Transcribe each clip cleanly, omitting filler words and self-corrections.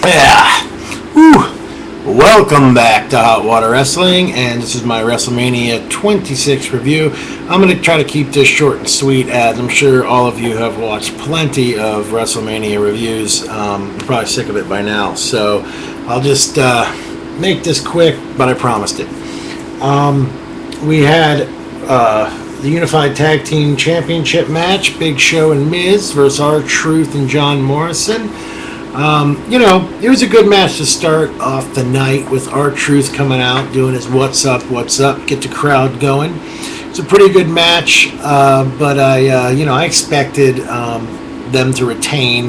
Yeah. Woo. Welcome back to Hot Water Wrestling, and this is my Wrestlemania 26 review. I'm going to try to keep this short and sweet, as I'm sure all of you have watched plenty of Wrestlemania reviews. You're probably sick of it by now, so I'll just make this quick, but I promised it. We had the Unified Tag Team Championship match, Big Show and Miz versus R-Truth and John Morrison. It was a good match to start off the night with R-Truth coming out, doing his what's up, get the crowd going. It's a pretty good match, but I expected them to retain,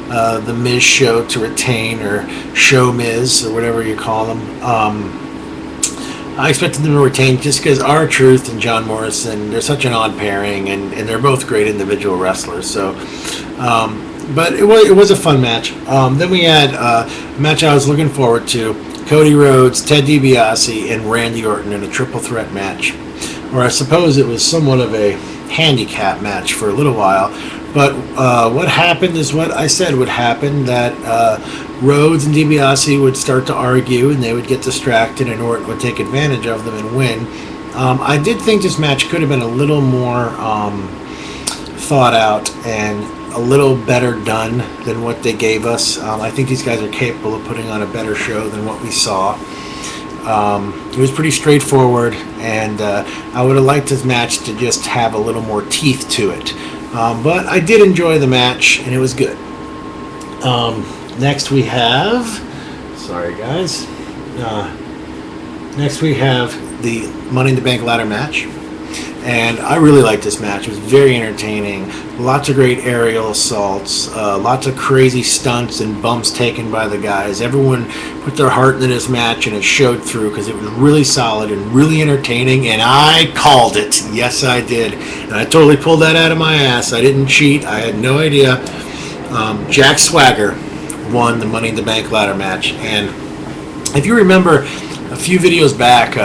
the Miz Show to retain, or Show Miz, or whatever you call them. I expected them to retain just because R-Truth and John Morrison, they're such an odd pairing, and they're both great individual wrestlers, so... But it was a fun match. Then we had a match I was looking forward to: Cody Rhodes, Ted DiBiase, and Randy Orton in a triple threat match. Or I suppose it was somewhat of a handicap match for a little while. But what happened is what I said would happen, that Rhodes and DiBiase would start to argue, and they would get distracted, and Orton would take advantage of them and win. I did think this match could have been a little more thought out and a little better done than what they gave us. I think these guys are capable of putting on a better show than what we saw. It was pretty straightforward, and I would have liked this match to just have a little more teeth to it. But I did enjoy the match, and it was good. Next we have... Sorry, guys. Next we have the Money in the Bank ladder match. And I really liked this match. It was very entertaining. Lots of great aerial assaults. Lots of crazy stunts and bumps taken by the guys. Everyone put their heart into this match, and it showed through because it was really solid and really entertaining. And I called it. Yes, I did. And I totally pulled that out of my ass. I didn't cheat. I had no idea. Jack Swagger won the Money in the Bank ladder match. And if you remember a few videos back,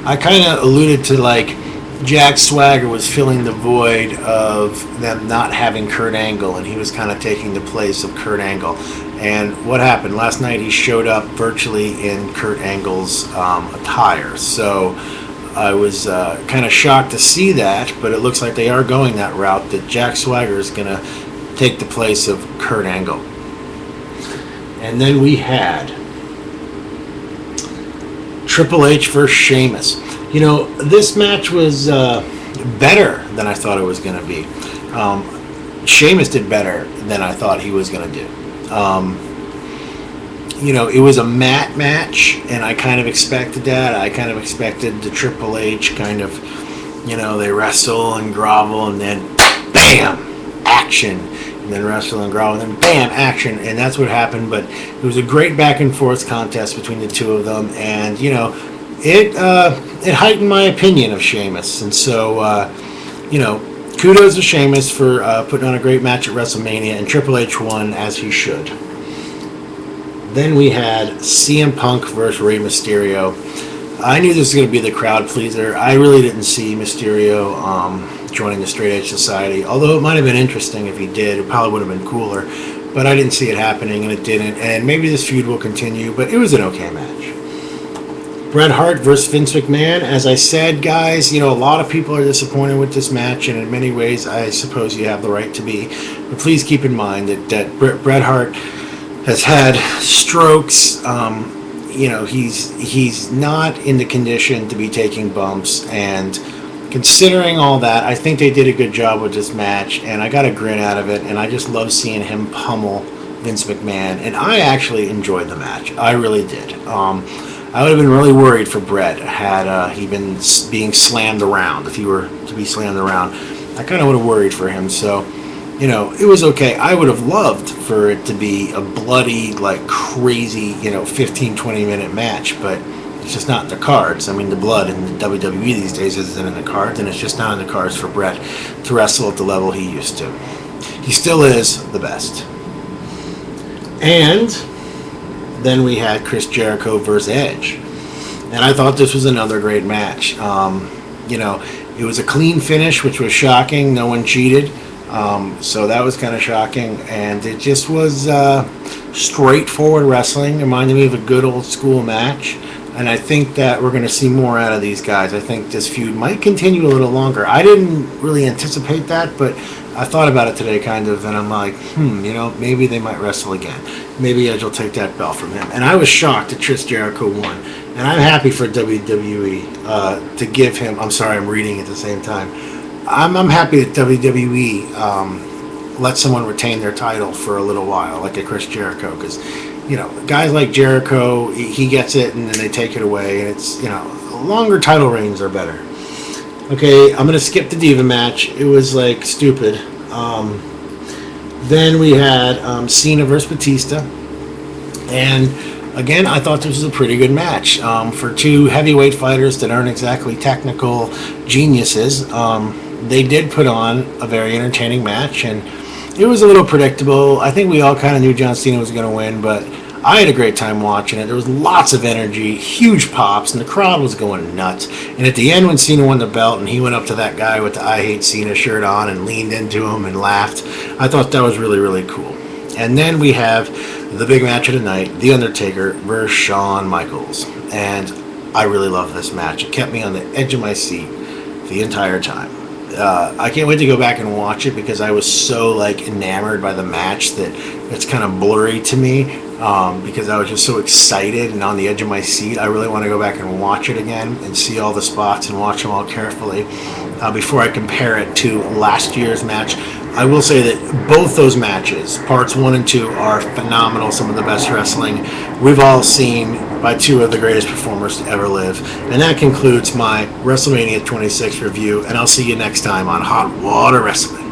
I kind of alluded to, like, Jack Swagger was filling the void of them not having Kurt Angle, and he was kind of taking the place of Kurt Angle. And what happened? Last night he showed up virtually in Kurt Angle's attire. So I was kind of shocked to see that, but it looks like they are going that route, that Jack Swagger is going to take the place of Kurt Angle. And then we had Triple H versus Sheamus. This match was better than I thought it was going to be. Sheamus did better than I thought he was going to do. It was a mat match, and I kind of expected that. I kind of expected the Triple H kind of, they wrestle and grovel, and then bam, action. And then wrestle and growl, and then bam, action, and that's what happened. But it was a great back and forth contest between the two of them, and it heightened my opinion of Sheamus. And so kudos to Sheamus for putting on a great match at WrestleMania, and Triple H won as he should. Then we had CM Punk versus Rey Mysterio. I knew this was going to be the crowd pleaser. I really didn't see Mysterio joining the Straight Edge Society, although it might have been interesting if he did. It probably would have been cooler, but I didn't see it happening, and it didn't, and maybe this feud will continue, but it was an okay match. Bret Hart versus Vince McMahon. As I said, guys, a lot of people are disappointed with this match, and in many ways I suppose you have the right to be, but please keep in mind that Bret Hart has had strokes. He's not in the condition to be taking bumps, and considering all that, I think they did a good job with this match, and I got a grin out of it, and I just love seeing him pummel Vince McMahon, and I actually enjoyed the match. I really did. I would have been really worried for Bret had he been being slammed around. If he were to be slammed around, I kind of would have worried for him. So, it was okay. I would have loved for it to be a bloody, like crazy, 15, 20-minute match, but it's just not in the cards. I mean, the blood in the WWE these days isn't in the cards, and it's just not in the cards for Bret to wrestle at the level he used to. He still is the best. And then we had Chris Jericho versus Edge. And I thought this was another great match. It was a clean finish, which was shocking. No one cheated. So that was kind of shocking, and it just was straightforward wrestling. Reminded me of a good old school match, and I think that we're going to see more out of these guys. I think this feud might continue a little longer. I didn't really anticipate that, but I thought about it today kind of, and I'm like, maybe they might wrestle again. Maybe Edge will take that belt from him. And I was shocked that Chris Jericho won. And I'm happy for WWE to give him, I'm sorry, I'm reading at the same time. I'm happy that WWE let someone retain their title for a little while, like a Chris Jericho, because, guys like Jericho, he gets it and then they take it away, and it's, longer title reigns are better. Okay, I'm going to skip the Diva match. It was, stupid. Then we had Cena versus Batista. And, again, I thought this was a pretty good match. For two heavyweight fighters that aren't exactly technical geniuses, they did put on a very entertaining match. And it was a little predictable. I think we all kind of knew John Cena was going to win, but I had a great time watching it. There was lots of energy, huge pops, and the crowd was going nuts. And at the end, when Cena won the belt and he went up to that guy with the I Hate Cena shirt on and leaned into him and laughed, I thought that was really, really cool. And then we have the big match of the night, The Undertaker versus Shawn Michaels. And I really love this match. It kept me on the edge of my seat the entire time. I can't wait to go back and watch it because I was so enamored by the match that it's kind of blurry to me because I was just so excited and on the edge of my seat. I really want to go back and watch it again and see all the spots and watch them all carefully before I compare it to last year's match. I will say that both those matches, parts 1 and 2, are phenomenal. Some of the best wrestling we've all seen by two of the greatest performers to ever live. And that concludes my WrestleMania 26 review, and I'll see you next time on Hot Water Wrestling.